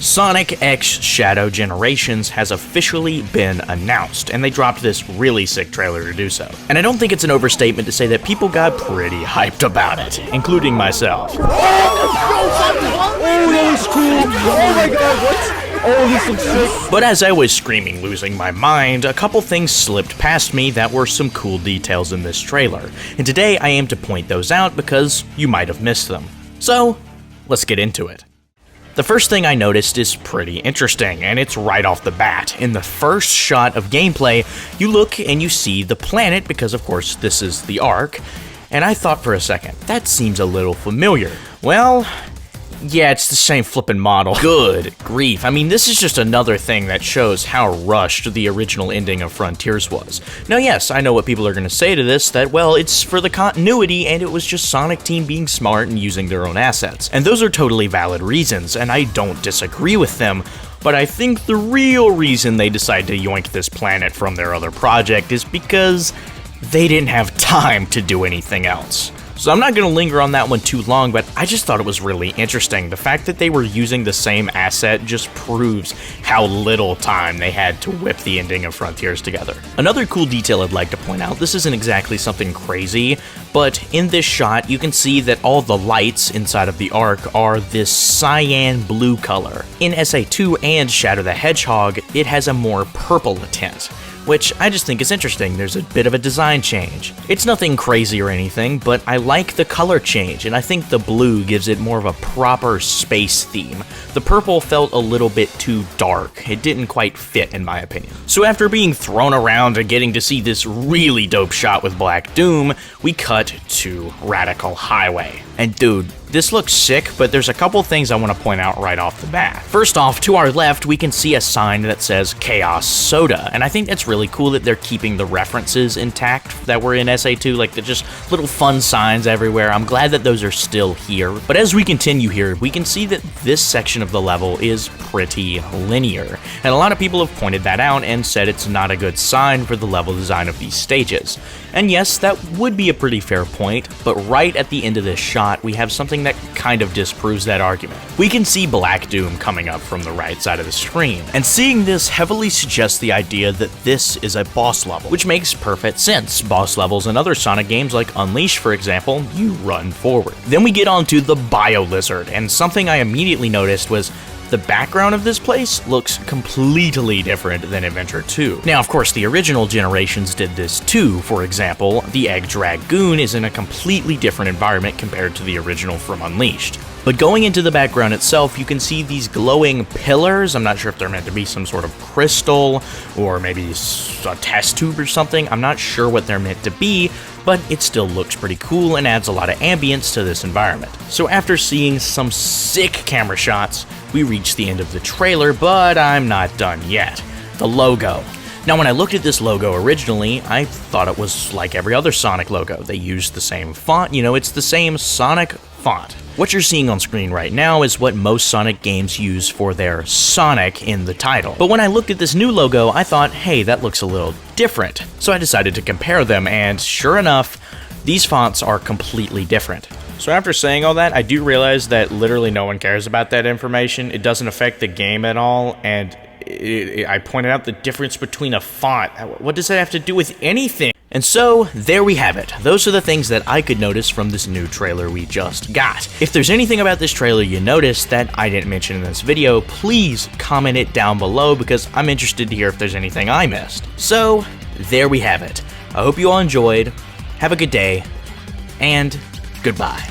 Sonic X Shadow Generations has officially been announced, and they dropped this really sick trailer to do so. And I don't think it's an overstatement to say that people got pretty hyped about it, including myself. Oh, that was cool! Oh my god, what? Oh, this looks sick! But as I was screaming, losing my mind, a couple things slipped past me that were some cool details in this trailer, and today I aim to point those out because you might have missed them. So, let's get into it. The first thing I noticed is pretty interesting, and it's right off the bat. In the first shot of gameplay, you look and you see the planet, because of course this is the Ark, and I thought for a second, that seems a little familiar. Well, yeah, it's the same flippin' model. Good grief. I mean, this is just another thing that shows how rushed the original ending of Frontiers was. Now, yes, I know what people are going to say to this, that, well, it's for the continuity and it was just Sonic Team being smart and using their own assets. And those are totally valid reasons, and I don't disagree with them. But I think the real reason they decided to yoink this planet from their other project is because they didn't have time to do anything else. So I'm not going to linger on that one too long, but I just thought it was really interesting. The fact that they were using the same asset just proves how little time they had to whip the ending of Frontiers together. Another cool detail I'd like to point out, this isn't exactly something crazy, but in this shot you can see that all the lights inside of the Ark are this cyan blue color. In SA2 and Shadow the Hedgehog, it has a more purple tint, which I just think is interesting. There's a bit of a design change. It's nothing crazy or anything, but I like the color change, and I think the blue gives it more of a proper space theme. The purple felt a little bit too dark. It didn't quite fit, in my opinion. So after being thrown around and getting to see this really dope shot with Black Doom, we cut to Radical Highway. And dude, this looks sick, but there's a couple things I want to point out right off the bat. First off, to our left, we can see a sign that says Chaos Soda, and I think that's really cool that they're keeping the references intact that were in SA2, like they're just little fun signs everywhere. I'm glad that those are still here. But as we continue here, we can see that this section of the level is pretty linear, and a lot of people have pointed that out and said it's not a good sign for the level design of these stages. And yes, that would be a pretty fair point, but right at the end of this shot, we have something that kind of disproves that argument. We can see Black Doom coming up from the right side of the screen, and seeing this heavily suggests the idea that this is a boss level, which makes perfect sense. Boss levels in other Sonic games like Unleashed, for example, you run forward. Then we get on to the Bio Lizard, and something I immediately noticed was the background of this place looks completely different than Adventure 2. Now, of course, the original generations did this too. For example, the Egg Dragoon is in a completely different environment compared to the original from Unleashed. But going into the background itself, you can see these glowing pillars. I'm not sure if they're meant to be some sort of crystal or maybe a test tube or something. I'm not sure what they're meant to be, but it still looks pretty cool and adds a lot of ambience to this environment. So after seeing some sick camera shots, we reach the end of the trailer, but I'm not done yet. The logo. Now, when I looked at this logo originally, I thought it was like every other Sonic logo. They used the same font, you know, it's the same Sonic font. What you're seeing on screen right now is what most Sonic games use for their Sonic in the title. But when I looked at this new logo, I thought, hey, that looks a little different. So I decided to compare them, and sure enough, these fonts are completely different. So after saying all that, I do realize that literally no one cares about that information. It doesn't affect the game at all, and I pointed out the difference between a font. What does that have to do with anything? And so, there we have it. Those are the things that I could notice from this new trailer we just got. If there's anything about this trailer you noticed that I didn't mention in this video, please comment it down below because I'm interested to hear if there's anything I missed. So, there we have it. I hope you all enjoyed, have a good day, and goodbye.